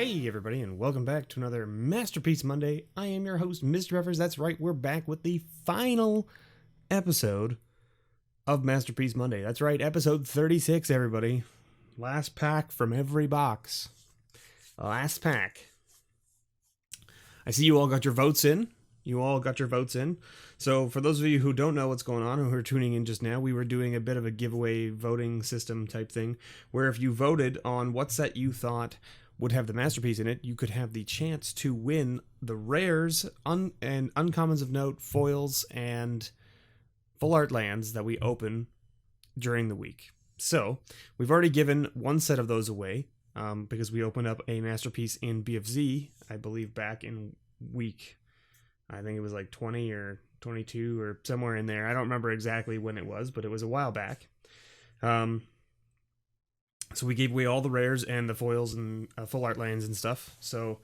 Hey everybody, and welcome back to another Masterpiece Monday. I am your host, MrBevers. That's right, we're back with the final episode of Masterpiece Monday. That's right, episode 36, everybody. Last pack from every box. Last pack. I see you all got your votes in. So for those of you who don't know what's going on, who are tuning in just now, we were doing a bit of a giveaway voting system type thing, where if you voted on what set you thought would have the masterpiece in it, you could have the chance to win the rares and uncommons of note, foils, and full art lands that we open during the week. So we've already given one set of those away because we opened up a masterpiece in BFZ, I believe back in week, I think it was like 20 or 22 or somewhere in there. I don't remember exactly when it was, but it was a while back. So we gave away all the rares and the foils and full art lands and stuff. So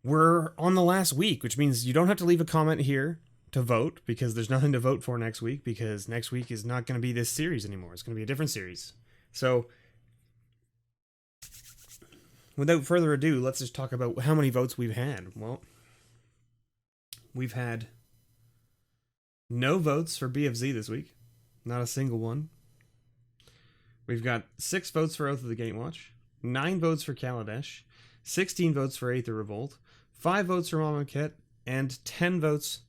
we're on the last week, which means you don't have to leave a comment here to vote because there's nothing to vote for next week, because next week is not going to be this series anymore. It's going to be a different series. So without further ado, let's just talk about how many votes we've had. Well, we've had no votes for BFZ this week. Not a single one. We've got 6 votes for Oath of the Gatewatch, 9 votes for Kaladesh, 16 votes for Aether Revolt, 5 votes for Amonkhet, and 10 votes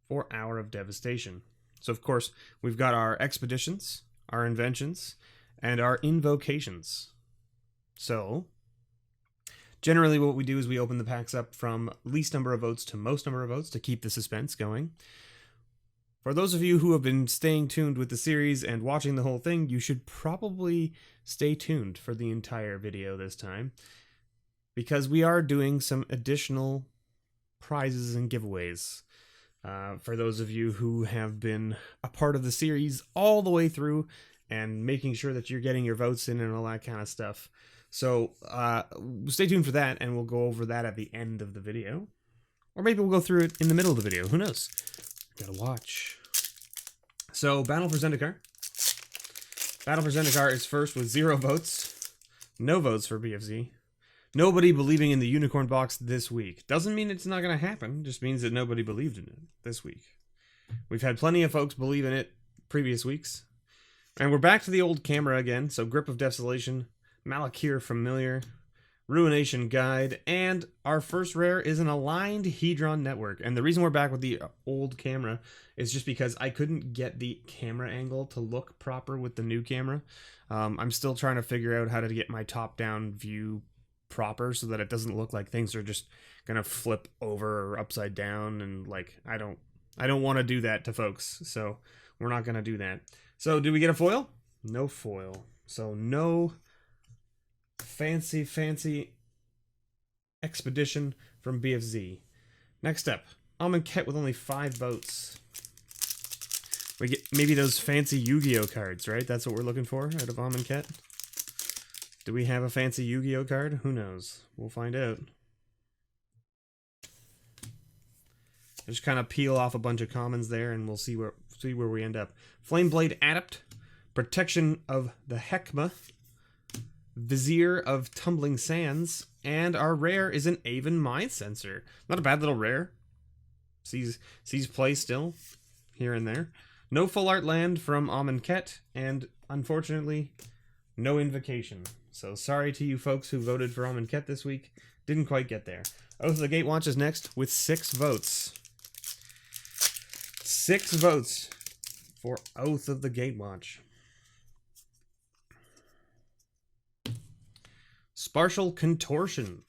for Hour of Devastation. So, of course, we've got our expeditions, our inventions, and our invocations. So, generally what we do is we open the packs up from least number of votes to most number of votes to keep the suspense going. For those of you who have been staying tuned with the series and watching the whole thing, you should probably stay tuned for the entire video this time, because we are doing some additional prizes and giveaways. For those of you who have been a part of the series all the way through and making sure that you're getting your votes in and all that kind of stuff. So stay tuned for that, and we'll go over that at the end of the video. Or maybe we'll go through it in the middle of the video. Who knows? Gotta watch. So, Battle for Zendikar. Battle for Zendikar is first with 0 votes. No votes for BFZ. Nobody believing in the unicorn box this week. Doesn't mean it's not going to happen. Just means that nobody believed in it this week. We've had plenty of folks believe in it previous weeks. And we're back to the old camera again. So, Grip of Desolation, Malakir Familiar, Ruination Guide, and our first rare is an aligned Hedron network. And the reason we're back with the old camera is just because I couldn't get the camera angle to look proper with the new camera. I'm still trying to figure out how to get my top-down view proper so that it doesn't look like things are just gonna flip over or upside down, and like I don't want to do that to folks, so we're not gonna do that. So do we get a foil? No foil. So no fancy expedition from BFZ. Next up, Amonkhet with only 5 votes. We get maybe those fancy Yu-Gi-Oh cards, right? That's what we're looking for out of Amonkhet. Do we have a fancy Yu-Gi-Oh card? Who knows? We'll find out. Just kind of peel off a bunch of commons there, and we'll see where we end up. Flameblade Adept, Protection of the Heckma, Vizier of Tumbling Sands, and our rare is an Aven Mind Sensor. Not a bad little rare. Sees play still, here and there. No full art land from Amonkhet, and unfortunately, no invocation. So sorry to you folks who voted for Amonkhet this week. Didn't quite get there. Oath of the Gatewatch is next with 6 votes. 6 votes for Oath of the Gatewatch. Spartial Contortion,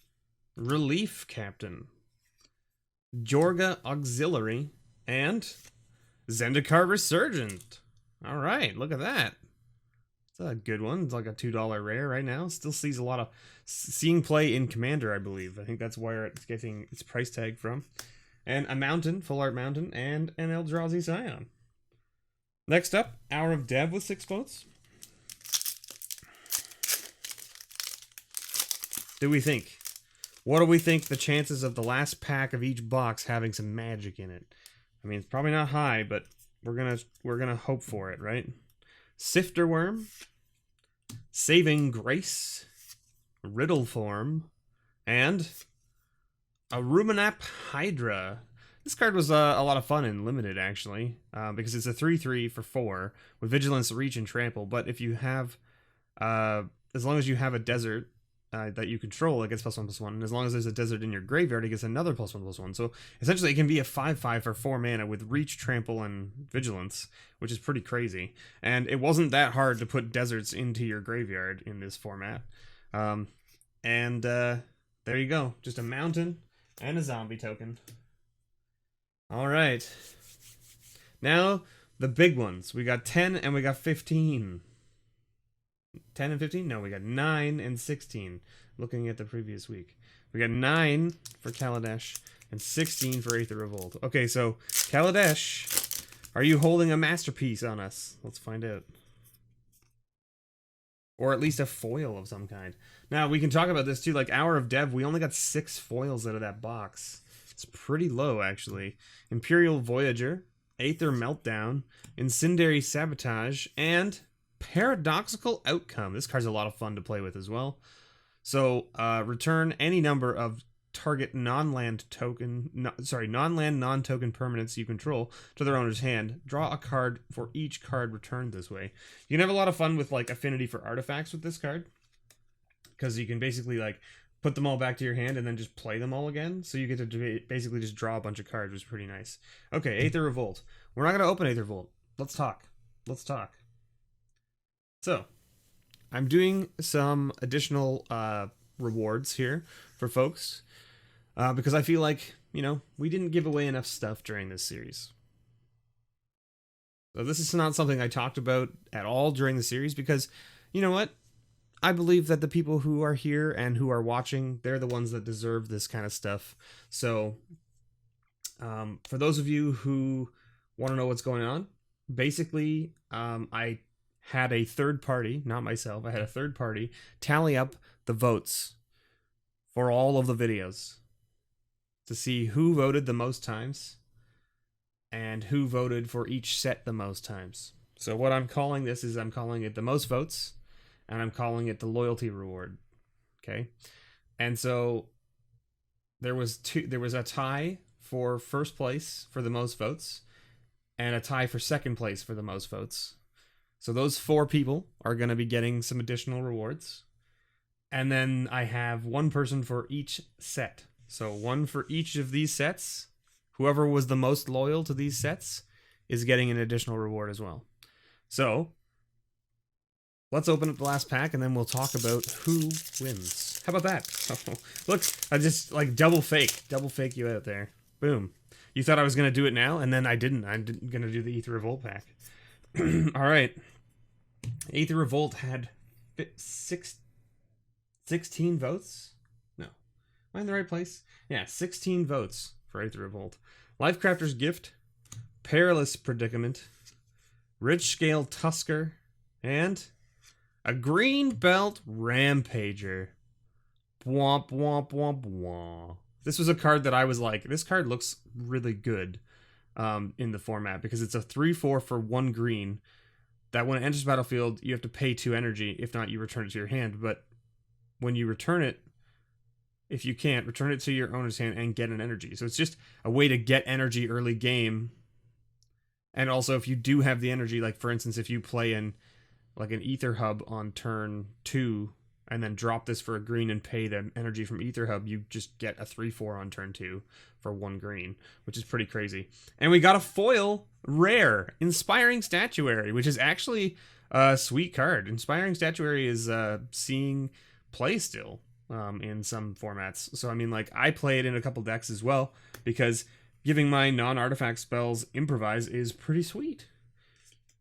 Relief Captain, Jorga Auxiliary, and Zendikar Resurgent. All right, look at that. It's a good one. It's like a $2 rare right now. Still sees a lot of seeing play in Commander, I believe. I think that's where it's getting its price tag from. And a Mountain, Full Art Mountain, and an Eldrazi Scion. Next up, Hour of Dev with 6 votes. Do we think? What do we think the chances of the last pack of each box having some magic in it? I mean, it's probably not high, but we're gonna hope for it, right? Sifter Worm, Saving Grace, Riddle Form, And a Ruminap Hydra. This card was a lot of fun in Limited, actually, because it's a 3/3 for 4 with Vigilance, Reach, and Trample. But if you have, as long as you have a desert that you control, it gets +1/+1. And as long as there's a desert in your graveyard, it gets another +1/+1. So essentially, it can be a 5/5 for 4 mana with Reach, Trample, and Vigilance, which is pretty crazy. And it wasn't that hard to put deserts into your graveyard in this format. There you go. Just a mountain and a zombie token. All right. Now, the big ones. We got 10 and we got 15. 10 and 15? No, we got 9 and 16. Looking at the previous week. We got 9 for Kaladesh and 16 for Aether Revolt. Okay, so Kaladesh, are you holding a masterpiece on us? Let's find out. Or at least a foil of some kind. Now, we can talk about this too. Like, Hour of Dev, we only got 6 foils out of that box. It's pretty low, actually. Imperial Voyager, Aether Meltdown, Incendiary Sabotage, and Paradoxical Outcome. This card's a lot of fun to play with as well. So, return any number of target non-land non-token permanents you control to their owner's hand. Draw a card for each card returned this way. You can have a lot of fun with like affinity for artifacts with this card, because you can basically like put them all back to your hand and then just play them all again. So you get to basically just draw a bunch of cards, which is pretty nice. Okay, Aether Revolt. We're not going to open Aether Revolt. Let's talk. So, I'm doing some additional rewards here for folks because I feel like, we didn't give away enough stuff during this series. So this is not something I talked about at all during the series because, you know what? I believe that the people who are here and who are watching, they're the ones that deserve this kind of stuff. So, for those of you who want to know what's going on, basically, I had a third party, not myself, I had a third party tally up the votes for all of the videos to see who voted the most times and who voted for each set the most times. So what I'm calling this is I'm calling it the most votes, and I'm calling it the loyalty reward. Okay? And so there was a tie for first place for the most votes and a tie for second place for the most votes. So those 4 people are going to be getting some additional rewards. And then I have 1 person for each set. So 1 for each of these sets. Whoever was the most loyal to these sets is getting an additional reward as well. So let's open up the last pack and then we'll talk about who wins. How about that? Look, I just like double fake you out there. Boom. You thought I was going to do it now, and then I didn't. I'm going to do the Aether Revolt pack. All right. Aether Revolt had 16 votes? No. Am I in the right place? Yeah, 16 votes for Aether Revolt. Lifecrafter's Gift, Perilous Predicament, Rich Scale Tusker, and a Green Belt Rampager. Womp, womp, womp, womp. This was a card that I was like, this card looks really good in the format because it's a 3/4 for 1 green that when it enters the battlefield, you have to pay 2 energy. If not, you return it to your hand. But when you return it, if you can't, return it to your owner's hand and get an energy. So it's just a way to get energy early game. And also, if you do have the energy, like for instance, if you play in like an Ether Hub on turn 2 and then drop this for a green and pay the energy from Ether Hub, you just get a 3/4 on turn 2 for 1 green, which is pretty crazy. And we got a foil rare, Inspiring Statuary, which is actually a sweet card. Inspiring Statuary is seeing play still in some formats. So, I mean, like, I play it in a couple decks as well, because giving my non-artifact spells improvise is pretty sweet.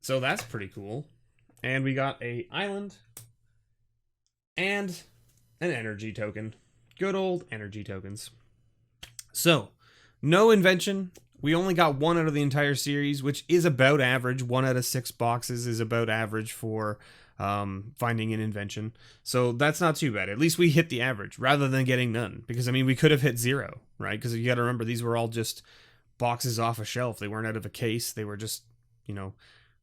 So that's pretty cool. And we got a island and an energy token. Good old energy tokens. So, no invention. We only got 1 out of the entire series, which is about average. 1 out of 6 boxes is about average for finding an invention. So that's not too bad. At least we hit the average rather than getting none. Because, I mean, we could have hit 0, right? Because you got to remember, these were all just boxes off a shelf. They weren't out of a case. They were just,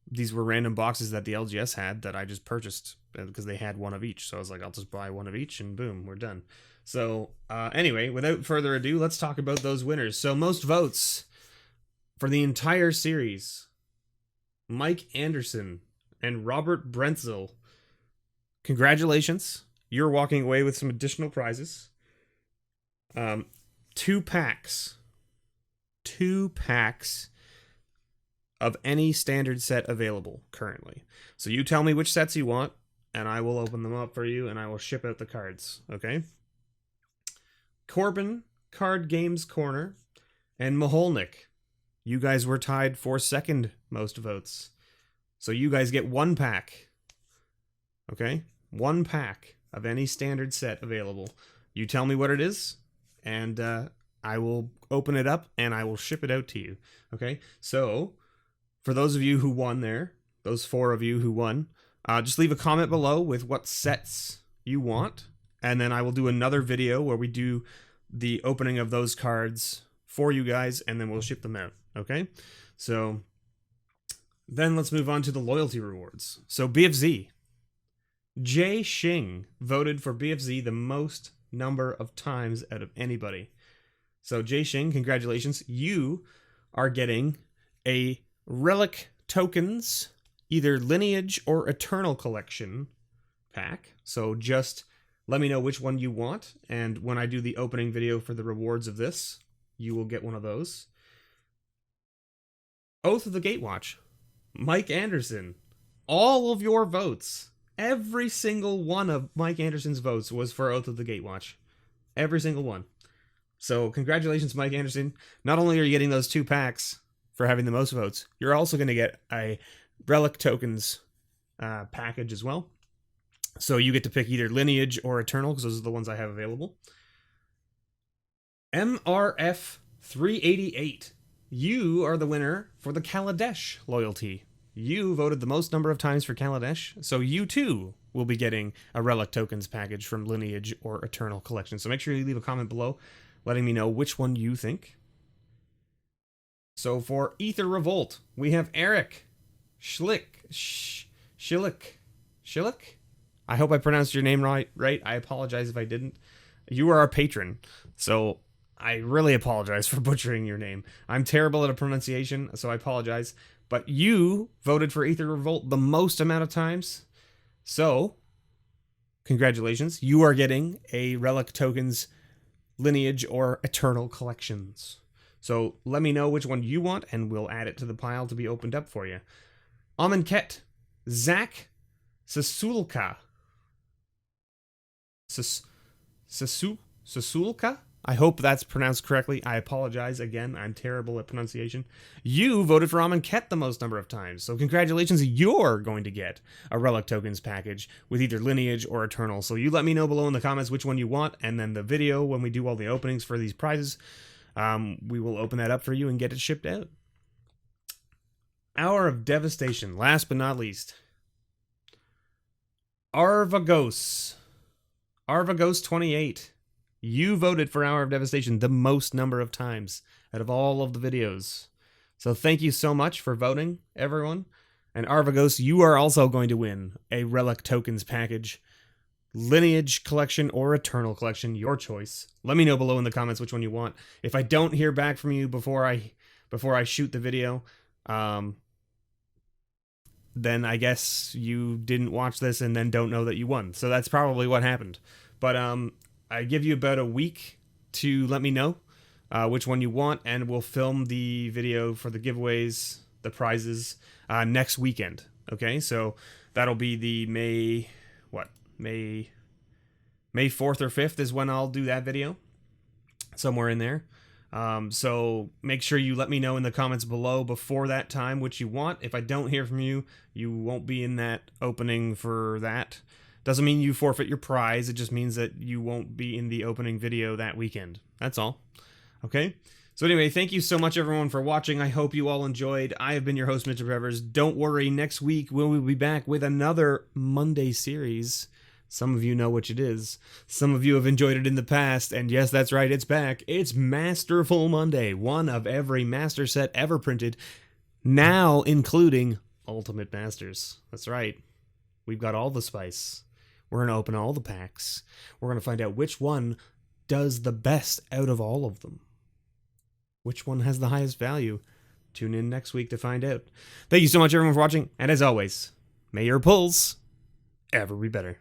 these were random boxes that the LGS had that I just purchased because they had one of each. So I was like, I'll just buy one of each and boom, we're done. So anyway, without further ado, let's talk about those winners. So most votes for the entire series, Mike Anderson and Robert Brentzel. Congratulations. You're walking away with some additional prizes. 2 packs. 2 packs of any standard set available currently. So you tell me which sets you want, and I will open them up for you, and I will ship out the cards, okay? Corbin, Card Games Corner, and Maholnik. You guys were tied for second most votes. So you guys get 1 pack. Okay? 1 pack of any standard set available. You tell me what it is, and I will open it up, and I will ship it out to you. Okay? So, for those of you who won there, those 4 of you who won, just leave a comment below with what sets you want, and then I will do another video where we do the opening of those cards for you guys, and then we'll ship them out. Okay? So, then let's move on to the loyalty rewards. So, BFZ. Jay Shing voted for BFZ the most number of times out of anybody. So, Jay Shing, congratulations. You are getting a Relic Tokens, either Lineage or Eternal Collection pack. So just let me know which one you want, and when I do the opening video for the rewards of this, you will get one of those. Oath of the Gatewatch. Mike Anderson. All of your votes, every single one of Mike Anderson's votes was for Oath of the Gatewatch. Every single one. So congratulations, Mike Anderson. Not only are you getting those 2 packs for having the most votes, you're also going to get a Relic Tokens package as well. So you get to pick either Lineage or Eternal, because those are the ones I have available. MRF 388. You are the winner for the Kaladesh loyalty. You voted the most number of times for Kaladesh, so you too will be getting a Relic Tokens package from Lineage or Eternal Collection. So make sure you leave a comment below letting me know which one you think. So for Ether Revolt, we have Eric Schlick. I hope I pronounced your name right. I apologize if I didn't. You are our patron, so I really apologize for butchering your name. I'm terrible at a pronunciation, so I apologize. But you voted for Ether Revolt the most amount of times, so congratulations. You are getting a Relic Tokens, Lineage, or Eternal Collections. So let me know which one you want, and we'll add it to the pile to be opened up for you. Amonkhet, Zach Sasulka. Sasulka? I hope that's pronounced correctly. I apologize again. I'm terrible at pronunciation. You voted for Amonkhet the most number of times, so congratulations. You're going to get a Relic Tokens package with either Lineage or Eternal. So you let me know below in the comments which one you want, and then the video, when we do all the openings for these prizes, we will open that up for you and get it shipped out. Hour of Devastation, last but not least. Arvagos 28. You voted for Hour of Devastation the most number of times out of all of the videos. So thank you so much for voting, everyone. And Arvagos, you are also going to win a Relic Tokens package, Lineage Collection or Eternal Collection, your choice. Let me know below in the comments which one you want. If I don't hear back from you before I shoot the video, then I guess you didn't watch this and then don't know that you won. So that's probably what happened. But I give you about a week to let me know which one you want, and we'll film the video for the giveaways, the prizes, next weekend. Okay, so that'll be the May 4th or 5th is when I'll do that video, somewhere in there. So make sure you let me know in the comments below before that time which you want. If I don't hear from you, you won't be in that opening for that. Doesn't mean you forfeit your prize. It just means that you won't be in the opening video that weekend. That's all. Okay? So anyway, thank you so much, everyone, for watching. I hope you all enjoyed. I have been your host, MrBevers. Don't worry, next week we'll be back with another Monday series. Some of you know which it is. Some of you have enjoyed it in the past, and yes, that's right, it's back. It's Masterful Monday, one of every master set ever printed, now including Ultimate Masters. That's right. We've got all the spice. We're going to open all the packs. We're going to find out which one does the best out of all of them. Which one has the highest value? Tune in next week to find out. Thank you so much, everyone, for watching. And as always, may your pulls ever be better.